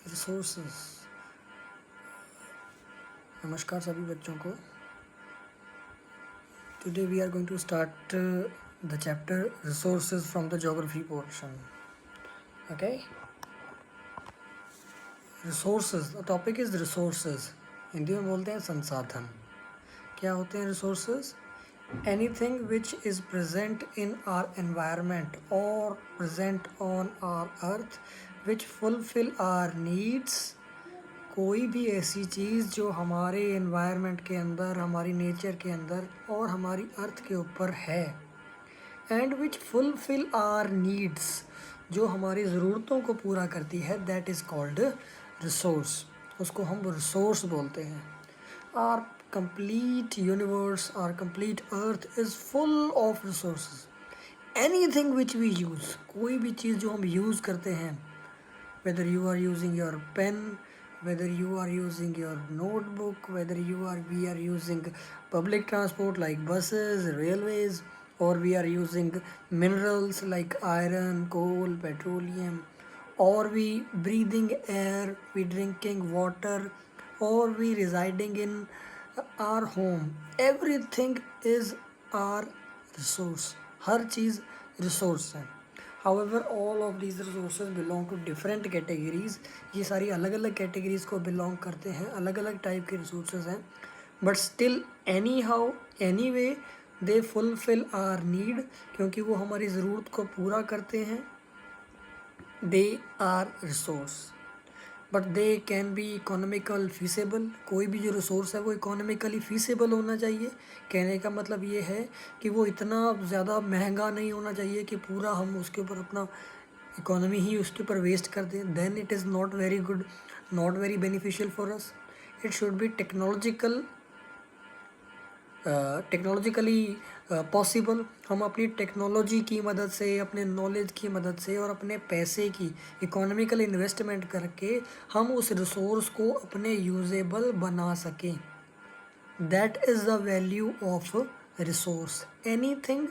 Resources. नमस्कार सभी बच्चों को। Today we are going to start the chapter resources from the geography portion. Okay, resources, the topic is resources. Hindi में बोलते हैं संसाधन। क्या होते हैं resources? Anything which is present in our environment और present on our earth which fulfil our needs. कोई भी ऐसी चीज़ जो हमारे एनवायरनमेंट के अंदर, हमारी नेचर के अंदर और हमारी अर्थ के ऊपर है, and which fulfil our needs, जो हमारी ज़रूरतों को पूरा करती है, दैट इज़ कॉल्ड रिसोर्स। उसको हम रिसोर्स बोलते हैं। Our complete universe, our complete earth is full of resources. Anything which we use, कोई भी चीज़ जो हम यूज़ करते हैं, whether you are using your pen, whether you are using your notebook, whether we are using public transport like buses, railways, or we are using minerals like iron, coal, petroleum, or we breathing air, we drinking water, or we residing in our home, everything is our resource. Her cheese resource है। However, all of these resources belong to different categories. ये सारी अलग अलग categories को belong करते हैं, अलग अलग टाइप के रिसोर्सेज हैं, but still any how any way they fulfil our need, क्योंकि वो हमारी ज़रूरत को पूरा करते हैं। They are resource, but they can be economical feasible. कोई भी जो रिसोर्स है वो इकोनॉमिकली फीसेबल होना चाहिए। कहने का मतलब ये है कि वो इतना ज़्यादा महंगा नहीं होना चाहिए कि पूरा हम उसके ऊपर अपना इकोनॉमी ही उसके ऊपर वेस्ट कर दें। Then it is not very good, not very beneficial for us. It should be technologically possible. हम अपनी टेक्नोलॉजी की मदद से, अपने नॉलेज की मदद से और अपने पैसे की इकोनॉमिकल इन्वेस्टमेंट करके हम उस रिसोर्स को अपने यूजेबल बना सकें। That is the value of resource. Anything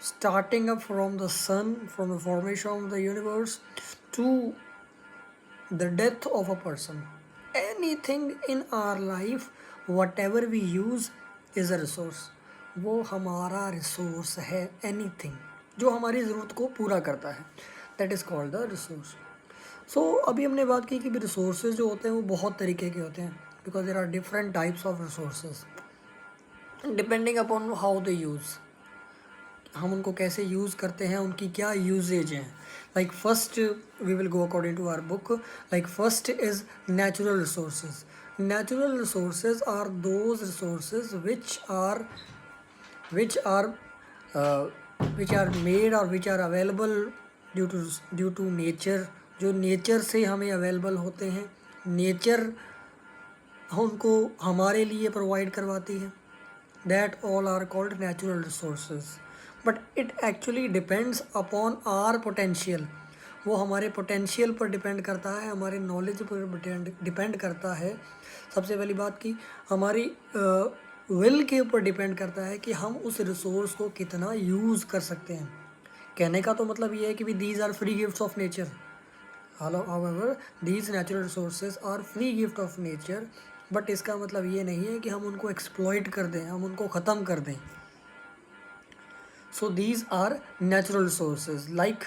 starting up from the sun, from the formation of the universe to the death of a person, anything in our life, whatever we use is a resource. वो हमारा resource है। Anything जो हमारी ज़रूरत को पूरा करता है, that is called the resource. So अभी हमने बात की कि रिसोर्सेज जो होते हैं वो बहुत तरीके के होते हैं, because there are different types of resources depending upon how they use. हम उनको कैसे यूज़ करते हैं, उनकी क्या यूजेज हैं। Like first we will go according to our book. Like first is natural resources. Natural resources are those resources which are made और which are available due to nature, जो नेचर से हमें available होते हैं। Nature उनको हमारे लिए provide करवाती है। That all are called natural resources, but it actually depends upon our potential. वो हमारे पोटेंशियल पर डिपेंड करता है, हमारे नॉलेज पर डिपेंड करता है। सबसे पहली बात की हमारी विल के ऊपर डिपेंड करता है कि हम उस रिसोर्स को कितना यूज़ कर सकते हैं। कहने का तो मतलब ये है कि these are free gifts of nature. However, these natural resources are free gift of nature, but इसका मतलब ये नहीं है कि हम उनको एक्सप्लॉइट कर दें, हम उनको ख़त्म कर दें। So these are natural resources like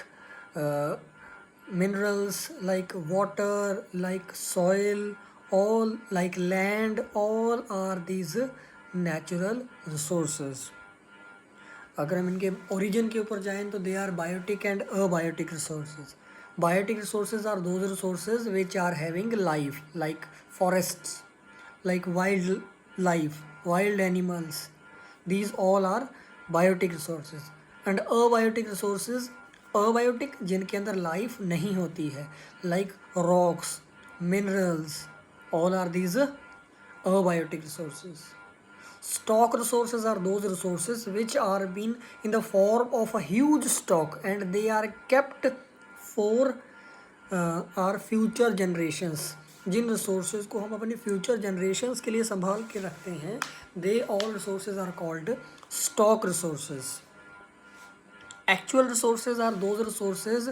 minerals, like water, like soil, all like land, all are these natural resources. अगर हम इनके ओरिजिन के ऊपर जाएं तो they are biotic and abiotic resources. Biotic resources are those resources which are having life, like forests, like wildlife, wild animals. These all are biotic resources. And abiotic resources, abiotic जिनके अंदर life नहीं होती है, like rocks, minerals, all are these abiotic resources. Stock resources are those resources which are been in the form of a huge stock and they are kept for our future generations. Jin resources को हम अपनी future generations के लिए संभाल के रखते हैं, they all resources are called stock resources. Actual resources are those resources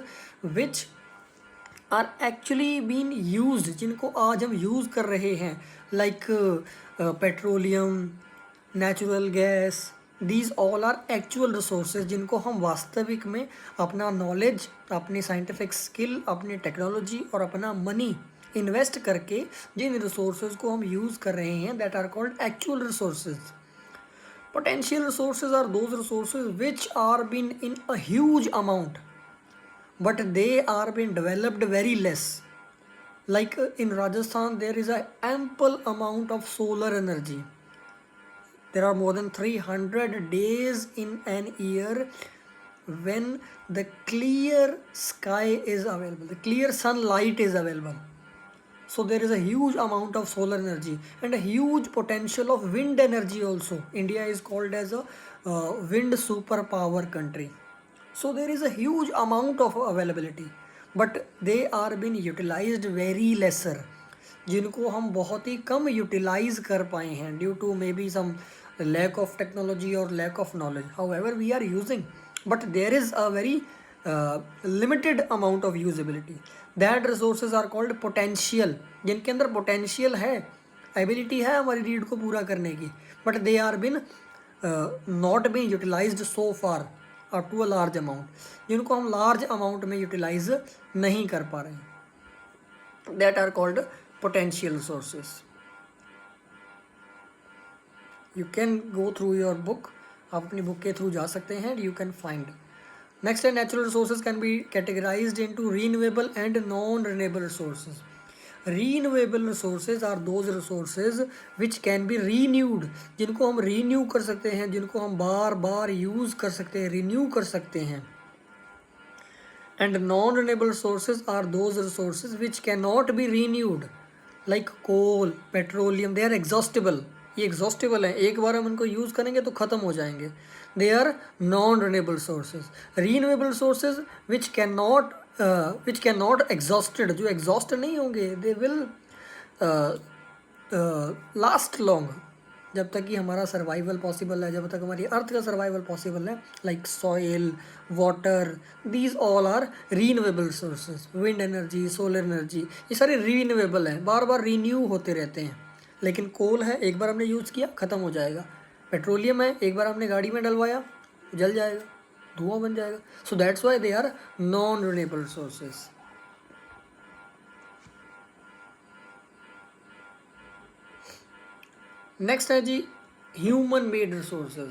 which are actually been used, जिनको आज हम यूज़ कर रहे हैं, like petroleum, natural gas, these all are actual resources जिनको हम वास्तविक में अपना नॉलेज, अपनी साइंटिफिक स्किल, अपनी टेक्नोलॉजी और अपना मनी इन्वेस्ट करके जिन रिसोर्सेज को हम यूज़ कर रहे हैं, that are called actual resources. Potential resources are those resources which are been in a huge amount, but they are being developed very less. Like in Rajasthan, there is a ample amount of solar energy. There are more than 300 days in an year when the clear sky is available, the clear sunlight is available. So there is a huge amount of solar energy and a huge potential of wind energy also. India is called as a wind superpower country. So there is a huge amount of availability, but they are being utilized very lesser, जिनको हम बहुत ही कम utilise कर पाए हैं due to may be some lack of technology or lack of knowledge. However, we are using, but there is a very limited amount of usability. That resources are called potential, जिनके अंदर potential है, ability है हमारी read को पूरा करने की, but they are been not being utilized so far or to a large amount, जिनको हम large amount में utilize नहीं कर पा रहे हैं. That are called potential resources. You can go through your book, आप अपनी बुक के थ्रू जा सकते हैं, you can find. Next है natural resources can be categorized into renewable and non-renewable resources. Renewable resources are those resources which can be renewed, जिनको हम renew कर सकते हैं, जिनको हम बार बार use कर सकते हैं, renew कर सकते हैं. And non-renewable resources are those resources which cannot be renewed, like coal, petroleum. They are exhaustible. ये एग्जॉस्टिबल है, एक बार हम इनको यूज़ करेंगे तो ख़त्म हो जाएंगे. They are non renewable sources. Renewable sources which can not exhausted, जो एग्जॉस्ट नहीं होंगे, दे विल लास्ट लॉन्ग, जब तक कि हमारा सर्वाइवल पॉसिबल है, जब तक हमारी अर्थ का सर्वाइवल पॉसिबल है, like soil, water, these all are renewable sources. Wind energy, solar energy, ये सारे रीन्यूएबल हैं, बार बार रीन्यू होते रहते हैं. लेकिन कोल है, एक बार हमने यूज़ किया ख़त्म हो जाएगा. पेट्रोलियम है, एक बार हमने गाड़ी में डलवाया जल जाएगा, धुआं बन जाएगा. So that's why they are non renewable sources. Next है जी ह्यूमन मेड रिसोर्सेज.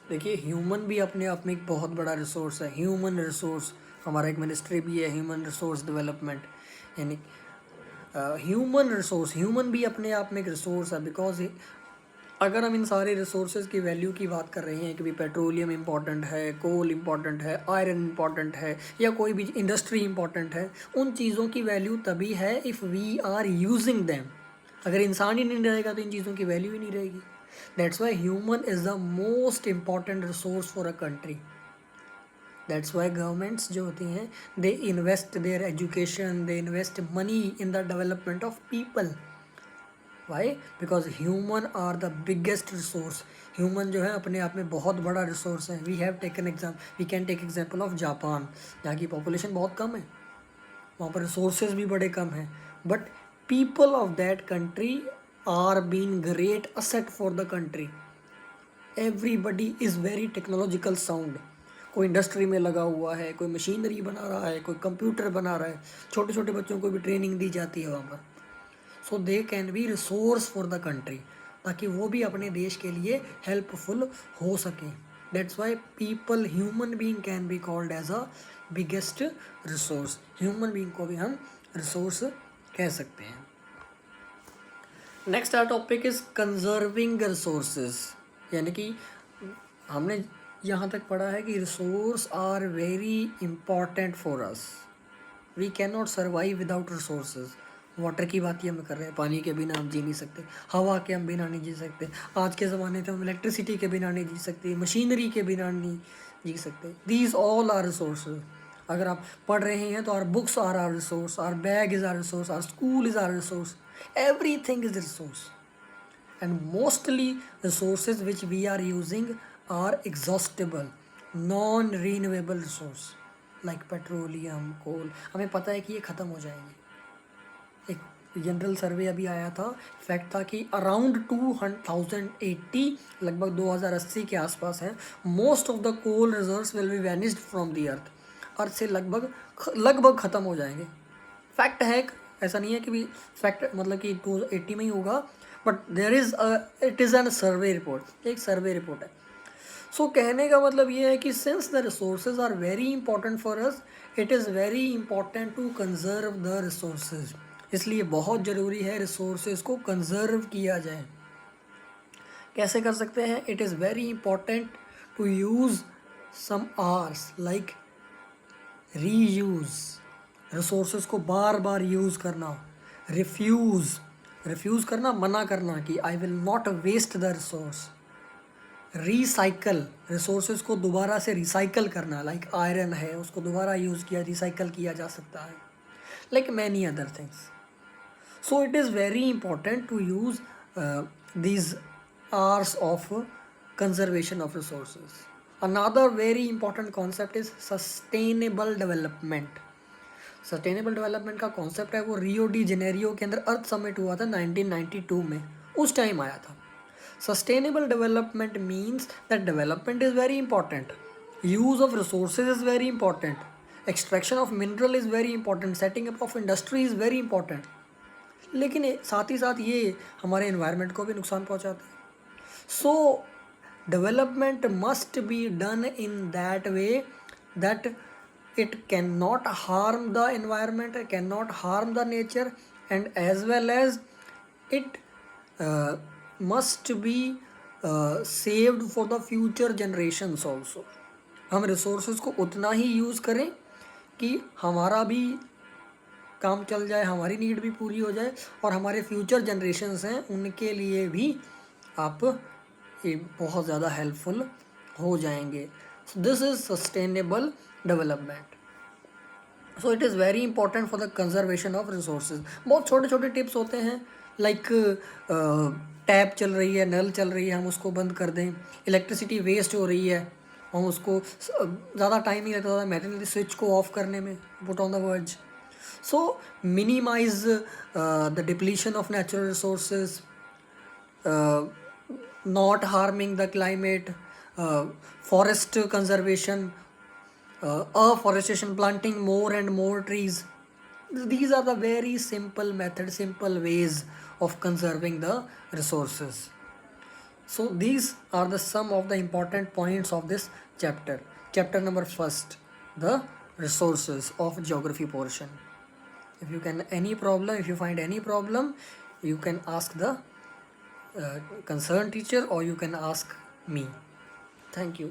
देखिए ह्यूमन भी अपने आप में एक बहुत बड़ा रिसोर्स है. ह्यूमन रिसोर्स, हमारा एक मिनिस्ट्री भी है ह्यूमन रिसोर्स डेवलपमेंट, यानी ह्यूमन रिसोर्स, ह्यूमन भी अपने आप में एक रिसोर्स है. बिकॉज अगर हम इन सारे रिसोर्सेज की वैल्यू की बात कर रहे हैं कि भी पेट्रोलियम इंपॉर्टेंट है, कोल इंपॉर्टेंट है, आयरन इंपॉर्टेंट है, या कोई भी इंडस्ट्री इंपॉर्टेंट है, उन चीज़ों की वैल्यू तभी है if we are using them. अगर इंसान ही नहीं रहेगा तो इन चीज़ों की वैल्यू ही नहीं रहेगी. That's why human is the most important resource for a country. That's why governments जो होती हैं, they invest their education, they invest money in the development of people. Why? Because human are the biggest resource. Human जो है अपने आप में बहुत बड़ा रिसोर्स है. We can take example of Japan, जहाँ की पॉपुलेशन बहुत कम है, वहाँ पर रिसोर्सेज भी बड़े कम हैं, but people of that country are been great asset for the country. Everybody is very technological sound. कोई इंडस्ट्री में लगा हुआ है, कोई मशीनरी बना रहा है, कोई कंप्यूटर बना रहा है, छोटे छोटे बच्चों को भी ट्रेनिंग दी जाती है वहाँ पर. So they can be resource for the country, ताकि वो भी अपने देश के लिए हेल्पफुल हो सकें. That's why people, human being can be called as a biggest resource. Human being को भी हम रिसोर्स कह सकते हैं. Next our topic is conserving resources. यानी कि हमने यहाँ तक पढ़ा है कि resource are very important for us. We can not survive without resources. Water की बात ही हम कर रहे हैं, पानी के बिना हम जी नहीं सकते, हवा के हम बिना नहीं जी सकते, आज के ज़माने में हम इलेक्ट्रिसिटी के बिना नहीं जी सकते, मशीनरी के बिना नहीं जी सकते. These all are resources. अगर आप पढ़ रहे हैं तो our books are our resource, our bag is our resource, our school is our resource, everything is resource. And mostly resources which we are using are exhaustible, non renewable resource, like petroleum, coal, हमें पता है कि ये ख़त्म हो जाएंगे। एक general सर्वे अभी आया था, फैक्ट था कि अराउंड 2080, लगभग 2080 के आसपास है, most of the coal reserves will be vanished from the earth से लगभग ख़त्म हो जाएंगे। फैक्ट है, ऐसा नहीं है कि भी फैक्ट मतलब कि 280 में ही होगा, but there is it is an survey report, एक सर्वे रिपोर्ट है। सो कहने का मतलब ये है कि since the resources are very important for us, it is very important to conserve the resources. इसलिए बहुत ज़रूरी है रिसोर्सेज को कंजर्व किया जाए। कैसे कर सकते हैं? It is very important to use some Rs like reuse, resources को बार बार यूज़ करना। रिफ्यूज़ करना, मना करना कि I will not waste the resource. Recycle, resources को दोबारा से रिसाइकल करना, लाइक आयरन है उसको दोबारा यूज़ किया, रिसाइकल किया जा सकता है, like many other things. So it is very important to use these hours of conservation of resources. Another very important concept is sustainable development. Sustainable development का कॉन्सेप्ट है वो रियो डी जेनेरियो के अंदर अर्थ summit हुआ था 1992 में, उस time आया था। Sustainable development means that development is very important, use of resources is very important, extraction of mineral is very important, setting up of industry is very important, लेकिन साथ ही साथ ये हमारे एनवायरनमेंट को भी नुकसान पहुंचाता है। सो development must be done in that way that it cannot harm the environment, it cannot harm the nature, and as well as it must be saved for the future generations also. हम resources को उतना ही use करें कि हमारा भी काम चल जाए, हमारी नीड भी पूरी हो जाए, और हमारे फ्यूचर जनरेशन्स हैं उनके लिए भी आप ये बहुत ज़्यादा हेल्पफुल हो जाएंगे। So this is sustainable development. So it is very important for the conservation of resources. बहुत छोटे छोटे टिप्स होते हैं, लाइक टैप चल रही है, नल चल रही है, हम उसको बंद कर दें। इलेक्ट्रिसिटी वेस्ट हो रही है, हम उसको ज़्यादा टाइम नहीं लगता मैनुअली स्विच को ऑफ करने में, put on the verge. So minimize the depletion of natural resources, not harming the climate, forest conservation, afforestation, planting more and more trees. These are the very simple methods, simple ways of conserving the resources. So these are the some of the important points of this chapter. Chapter number 1, the resources of geography portion. If you find any problem, you can ask the concerned teacher or you can ask me. Thank you.